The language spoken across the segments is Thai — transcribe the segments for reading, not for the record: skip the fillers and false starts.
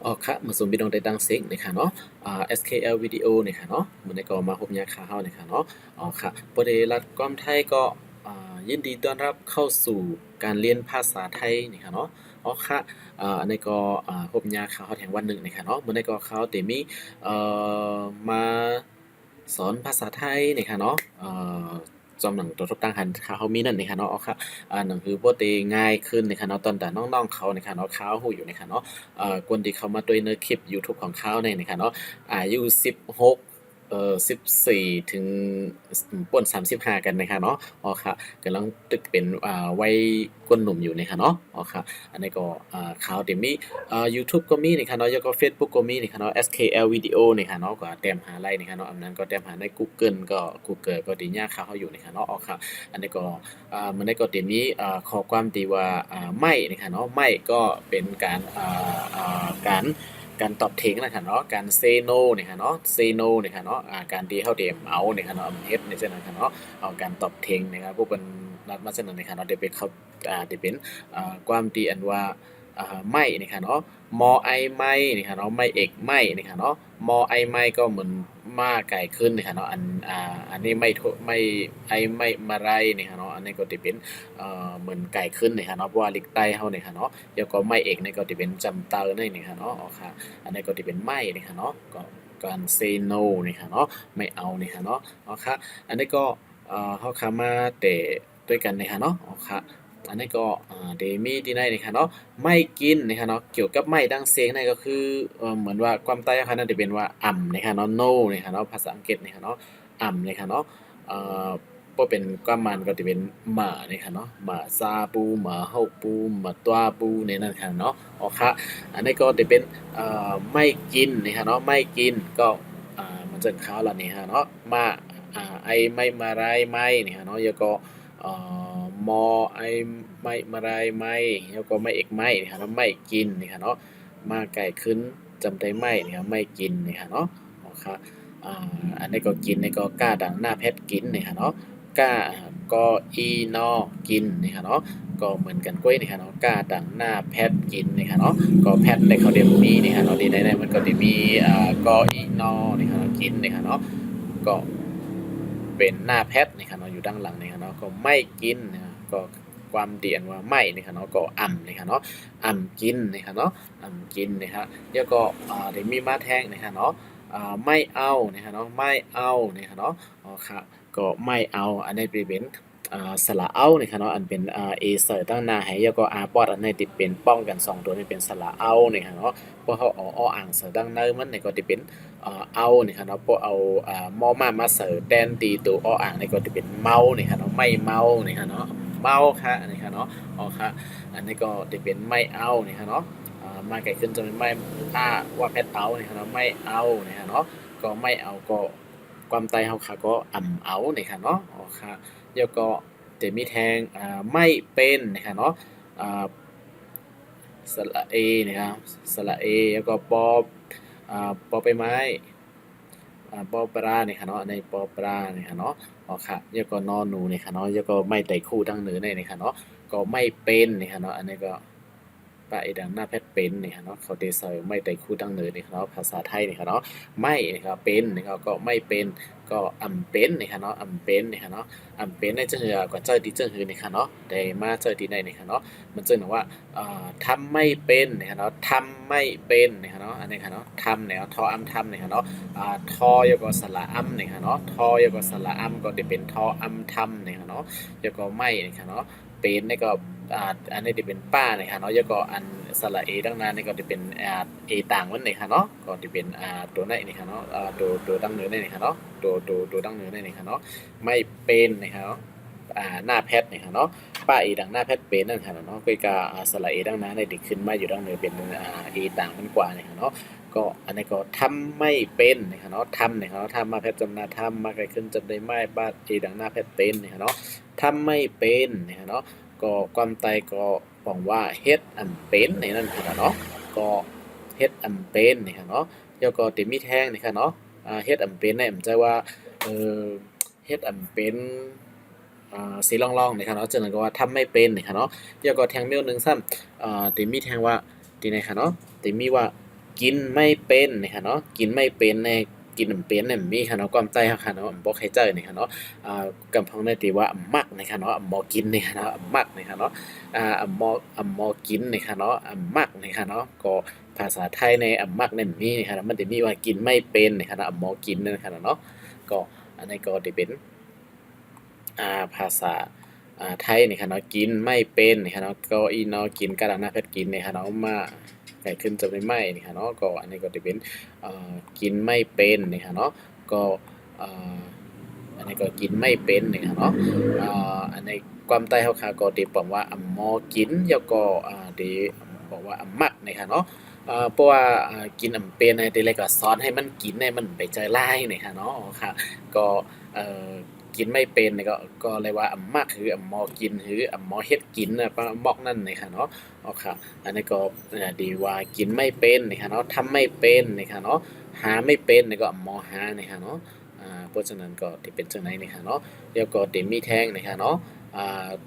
อ๋อค่ะมาส่วนพี่น้องได้ดังเสียงนะคะเนาะSKL วิดีโอนะคะเนาะมื้อนี้ก็มาพบยาข่าวเฮานะคะเนาะอ๋อค่ะบ่ได้รัฐความไทยก็ยินดีต้อนรับเข้าสู่การเรียนภาษาไทยนะคะเนาะอ๋อค่ะอันนี้ก็พบยาข่าวเฮาแห่งวันหนึ่งนะคะเนาะมื้อนี้ก็ข่าวที่มีเอ่มาสอนภาษาไทยนะคะเนาะจอมหนังตัวทบตั้งหันข่าวเฮามีนั่นนะคะเนาะอ๋อค่ะหนังคือบ่ได้ง่ายขึ้นนะคะเนาะตอนแต่น้องๆเขานะคะเนาะข่าวฮู้อยู่นะคะเนาะ คนที่เข้ามาด้วยในคลิป YouTube ของเขาเนี่ยนะครับเนาะอายุ1614ถึงป่น35กันนะครับเนาะอ๋อค่ะกำลังตึกเป็นวัยกวนหนุ่มอยู่นะครับเนาะอ๋อค่ะอันนี้ก็ข่าวเดี๋ยวมีYouTube ก็มีนะครับเนาะแล้วก็ Facebook ก็มีนะครับเนาะ SKL วิดีโอนะครับเนาะก็แต้มหาไล่นะครับเนาะอันนั้นก็แต้มหาใน Google ก็ Google ก็ดียากข่าวเขาอยู่นะครับเนาะอ๋อค่ะอันนี้ก็มันได้ก็เดี๋ยวนี้ข้อความที่ว่าไม่นะครับเนาะไม่ก็เป็นการการตอบเถียงนะครับเนาะการ say no เนี่ยครับเนาะ say no เนี่ยครับเนาะการที่เขาเดมเอาเนี่ยครับเนาะเฮ็ดในเช่นนั้นครับเนาะเอาการตอบเถียงนะครับพวกเป็นนัดมาเช่นนั้นนะครับเนาะเดี๋ยวเป็นเขาเดี๋ยวเป็นความที่อันว่าไม่นี่ค่ะเนาะมอไอไม่นี่ค่ะเนาะไม่เอกไม่นี่ค่ะเนาะมอไอไม่ก็เหมือนมาไก่ขึ้นนี่ค่ะเนาะอันนี้ไม่โทไม่ไอไม่มาไรนี่ค่ะเนาะอันนี้ก็จะเป็นเหมือนไก่ขึ้นนี่ค่ะเนาะเพราะว่าลิกใต้เฮานี่ค่ะเนาะแล้วก็ไม่เอกนี่ก็จะเป็นจำเตอนี่ค่ะเนาะอ๋อค่ะอันนี้ก็จะเป็นไม่นี่ค่ะเนาะก็การ say no นี่ค่ะเนาะไม่เอานี่ค่ะเนาะอ๋อค่ะอันนี้ก็เฮาเข้ามาแต่ด้วยกันนี่ค่ะเนาะอ๋อค่ะ อันนี้ก็เดมีที่ไหนนี่ค่ะเนาะไม่กินนะคะเนาะเกี่ยวกับไม่ดังเสียงนั่นก็คือเหมือนว่าความใต้ค่ะนั่นจะเป็นว่านะคะเนาะ no นะคะเนาะภาษาอังกฤษนะคะเนาะนะคะเนาะเอ่อบ่เป็นความมันก็จะเป็นหมานะคะเนาะหมาซาปูหมาเฮาปูหมาตัวปูในนั้นค่ะเนาะอ๋อค่ะอันนี้ก็จะเป็นไม่กินนะคะเนาะไม่กินก็มันจะเข้าแล้วนี่ค่ะเนาะมาไอไม่มาไรไม่นี่ค่ะเนาะแล้วก็ มอไอไม่มาไรไม่แล้วก็ไม่เอกไม่นี่ครับแล้วไม่กินนี่ครับเนาะมาไก่ขึ้นจำได้ไม่นี่ครับไม่กินนี่ครับเนาะอ๋อครับอันนี้ก็กินนี่ก็กล้าดังหน้าแพทกินนี่ครับเนาะกล้าก็อีนอกินนี่ครับเนาะก็เหมือนกันกล้วยนี่ครับเนาะกล้าดังหน้าแพทกินนี่ครับเนาะก็แพทในเขาเดมมีนี่ครับเนาะดีในมันก็จะมีก็อีนอนี่ครับเนาะกินนี่ครับเนาะก็ เป็นหน้าแพทนี่ครับเนาะอยู่ด้านหลังนี่ครับเนาะก็ไม่กินนะครับก็ความเดียนว่าไม่นี่ครับเนาะก็นี่ครับเนาะกินนี่ครับเนาะกินนี่ครับแล้วก็ได้มีมาแทงนี่ครับเนาะไม่เอานี่ครับเนาะไม่เอานี่ครับเนาะอ๋อครับก็ไม่เอาอันนี้เป็นสระเอานี่ครับเนาะอันเป็นเอเซอร์ตั้งหน้าให้แล้วก็ปอดอันนี้ติดเป็นป้องกัน2ตัวนี่เป็นสระเอานี่ครับเนาะพวกเขาเอาอ่างเสอตั้งเนินมันนี่ก็จะเป็น เอานี่ครับเนาะพวกเอามอมาเสริมแทนตีตัวอ่างนี่ก็จะเป็นเมานี่ครับเนาะไม่เมานี่ครับเนาะเมาค่ะนี่ครับเนาะอ๋อค่ะอันนี้ก็จะเป็นไม่เอานี่ครับเนาะมาไกลขึ้นจะเป็นไม่ว่าแพทเอานี่ครับเนาะไม่เอานี่ครับเนาะก็ไม่เอาก็ความไตเฮาค่ะก็เอานี่ครับเนาะอ๋อค่ะแล้วก็จะมีแทงไม่เป็นนะครับเนาะอ่าสระเอนะครับสระเอแล้วก็ปอใบไม้ ปอปลาเนี่ยค่ะเนาะในปอปลาเนี่ยค่ะเนาะอ๋อค่ะแล้วก็นอหนูเนี่ยค่ะเนาะแล้วก็ไม่ไต่คู่ดังเหนือเนี่ยค่ะเนาะก็ไม่เป็นเนี่ยค่ะเนาะอันนี้ก็ปะไอ้ดังหน้าแพทเป็นเนี่ยค่ะเนาะเขาเดซอยไม่ไต่คู่ดังเหนือเนี่ยค่ะเนาะภาษาไทยเนี่ยค่ะเนาะไม่เนี่ยครับเป็นเนี่ยครับก็ไม่เป็นก็เป็นเนี่ยค่ะเนาะเป็นเนี่ยค่ะเนาะเป็นในจังหือกว่าเจ้าที่จังหือเนี่ยค่ะเนาะได้มาเจอที่ใดเนี่ยค่ะเนาะมันจึงว่าทำไม่เป็นเนี่ยค่ะเนาะทำไม่เป็นเนี่ยค่ะเนาะอันนี้ค่ะเนาะทำเนี่ยทอทำเนี่ยค่ะเนาะ ทอยก็สระอัมเนี่ยค่ะเนาะทอยก็สระอัมก็จะเป็นทออัมทำเนี่ยค่ะเนาะแล้วก็ไม่เนี่ยค่ะเนาะเป็นนี่ก็อันนี้จะเป็นป้าเนี่ยค่ะเนาะแล้วก็อันสระเอดังนั้นนี่ก็จะเป็นเอต่างมันเนี่ยค่ะเนาะก็จะเป็นตัวไหนเนี่ยค่ะเนาะตัวดังเหนือเนี่ยค่ะเนาะตัวดังเหนือเนี่ยค่ะเนาะไม่เป็นเนี่ยค่ะเนาะหน้าแพทเนี่ยค่ะเนาะป้าเอดังหน้าแพทเป็นนั่นค่ะเนาะก็กาสระเอดังนั้นได้ดิขึ้นมาอยู่ดังเหนือเป็นเอต่างมันกว่าเนี่ยค่ะเนาะ ก็อันนี้ก็ทำไม่เป็นนะครับเนาะทำเนี่ยครับทำมาแพทย์จำนาทำมาไกลขึ้นจำได้ไม่บาดเอดังหน้าแพทย์เป็นนะครับเนาะทำไม่เป็นนะครับเนาะก็ความไตก็บอกว่าเฮ็ดอันเป็นในนั้นคือเนาะก็เฮ็ดอันเป็นนะครับเนาะแล้วก็ติมีแท่งนะครับเนาะเฮ็ดอันเป็นเนี่ยมันจะว่าเออเฮ็ดอันเป็นสีร่องๆนะครับเนาะจากนั้นก็ว่าทำไม่เป็นนะครับเนาะแล้วก็แทงเมลหนึ่งซ้ำติมีแทงว่าตีไหนครับเนาะติมีว่า กินไม่เป็นนะคะเนาะกินไม่เป็นในกินเป็นเนี่ยมีค่ะเนาะความใต้เฮาค่ะเนาะบ่เคยเจอนี่ค่ะเนาะกำพ้องได้ตีว่ามักนะคะเนาะบ่กินนี่ค่ะเนาะมักนี่ค่ะเนาะบ่กินนี่ค่ะเนาะมักนี่ค่ะเนาะก็ภาษาไทยในมักนั่นมีนี่ค่ะมันจะมีว่ากินไม่เป็นนี่ค่ะเนาะบ่กินนั่นค่ะเนาะก็อันนี้ก็สิเป็นภาษาไทยนี่ค่ะเนาะกินไม่เป็นนี่ค่ะเนาะก็อีเนาะกินกะดังนะเพิ่นกินนี่ค่ะเนาะมาไก่ขึ้นจะไม่ไหม้นี่ค่ะเนาะก็อันนี้ก็สิเป็นกินไม่เป็นนี่ค่ะเนาะก็เอ่ออันนี้ก็กินไม่เป็นนี่ค่ะเนาะอันนี้ความใต้เฮาค่ะก็สิบอกว่ามอกินแล้วก็สิบอกว่ามักนี่ค่ะเนาะเพราะว่ากินเป็นในทีแรกก็สอนให้มันกินให้มันไปใจร้ายนี่ค่ะเนาะค่ะก็เอ่อ กินไม่เป็นนี่ก็เลยว่ามักคือมอกินหรือมอเฮ็ดกินน่ะปะมอกนั่นนี่ค่ะเนาะอ๋อค่ะอันนี้ก็ดีว่ากินไม่เป็นนี่ค่ะเนาะทำไม่เป็นนี่ค่ะเนาะหาไม่เป็นนี่ก็มอหานี่ค่ะเนาะเพราะฉะนั้นก็ที่เป็นจังไดนี่ค่ะเนาะแล้วก็ที่มีแท้งนี่ค่ะเนาะ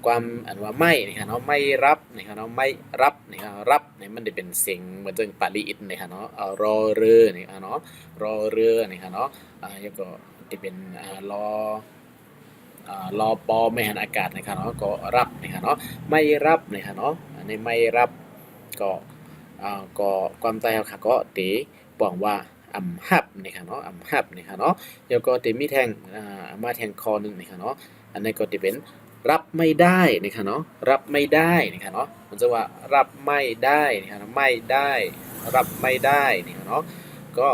ความอันว่าไม่นี่ค่ะเนาะไม่รับนี่ค่ะเนาะไม่รับนี่ค่ะรับนี่มันได้เป็นเสียงเหมือนจังปาลีอิฐนี่ค่ะเนาะรอเรือนี่ค่ะเนาะรอเรือนี่ค่ะเนาะแล้วก็ที่เป็นรอ รอปอไม่หันอากาศนะครับเนาะก็รับนะครับเนาะไม่รับนะครับเนาะอันนี้ไม่รับก็ก็ความใต้เขาค่ะก็ตีบอกว่าหับนะครับเนาะหับนะครับเนาะแล้วก็ตีมีแทงมาแทงคอหนึ่งนะครับเนาะอันนี้ก็ตีเป็นรับไม่ได้นะครับเนาะรับไม่ได้นะครับเนาะมันจะว่ารับไม่ได้นะครับไม่ได้รับไม่ได้นะครับเนาะก็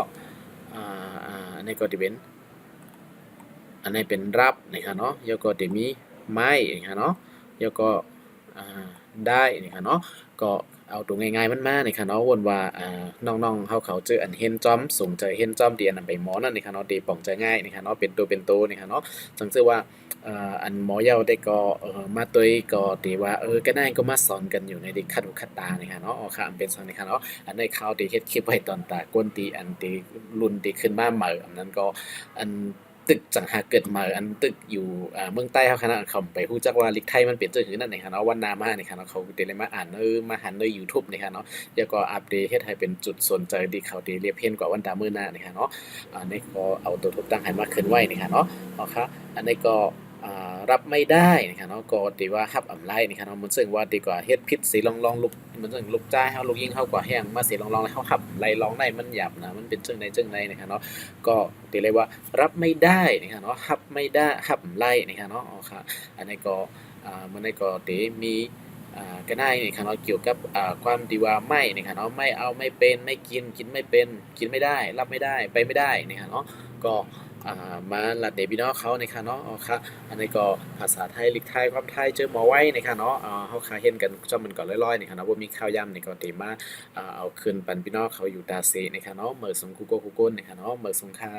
อันนี้ก็ตีเป็น อันนี้เป็นรับนะครับเนาะแล้วก็จะมีไม้นะครับเนาะแล้วก็อ่าได้นะครับเนาะก็เอาตัวง่ายๆมันมานะครับเนาะวนว่าน้องๆเขาเจออันเห็นจอมสูงใจเห็นจอมที่อันนั้นไปหมอนั่นนะครับเนาะตีป่องใจง่ายนะครับเนาะเป็นตัวนะครับเนาะจังซื่อว่าอันหมอเยาได้ก็มาตัวก็ตีว่าก็ได้ก็มาสอนกันอยู่ในดิคัดหูคัดตานะครับเนาะอ๋อค่ะอันเป็นซั่นนะครับเนาะอันในข่าวที่เฮ็ดคลิปไว้ตอนตากวนตีอันที่รุ่นที่ขึ้นมาใหม่อันนั้นก็อัน ตึกจังหากเกิดมาอันตึกอยู่เมืองใต้เฮาคณะเขาไปฮู้จักว่าลิกไทยมันเป็นจังหือนั่นนี่ค่ะเนาะวันนามานี่ค่ะเนาะเขาได้เลยมาอ่านมาหันในยูทูบนี่ค่ะเนาะแล้วก็อัปเดตเฮ็ดให้เป็นจุดสนใจที่เขาได้เรียบเรียงกว่าวันดามื้อหน้านี่ค่ะเนาะนี่ก็เอาตัวทุบตั้งให้มาขึ้นไว้นี่ค่ะเนาะเนาะค่ะอันนี้ก็รับไม่ได้นี่ค่ะเนาะก็ที่ว่ารับอำไลนี่ค่ะเนาะมันซึ่งว่าดีกว่าเฮ็ดผิดสิลองๆลุกมันซึ่งลุกจ่ายเฮาลุกยิงเฮากว่าแฮงมาสิลองๆแล้วเฮารับไล่ร้องได้มันหยาบนะมันเป็นจังใดนี่ค่ะเนาะ ก็ตีเลยว่ารับไม่ได้นะครับเนาะรับไม่ได้รับไล่นะครับเนาะอ๋อค่ะอันนี้ก็มันได้ก็ตีมีก็ได้นะครับเนาะเกี่ยวกับความที่ว่าไม่นะครับเนาะไม่เอาไม่เป็นไม่กินกินไม่เป็นกินไม่ได้รับไม่ได้ไปไม่ได้นะครับเนาะก็มาลัดเดพี่น้องเขานะครับเนาะอ๋อค่ะอันนี้ก็ภาษาไทยลิกไทยความไทยเจอหมอไว้นะครับเนาะเฮาคาเห็นกันจอมมันก่อนลอยๆนะครับเนาะบ่มีข้าวย่ำนี่ก็ตีมา เอาคืนปันพี่น้องเขาอยู่ตาเซนะครับเนาะเหมิงสงคุโกคุโกนนะครับเนาะเหมิงสงค่ะ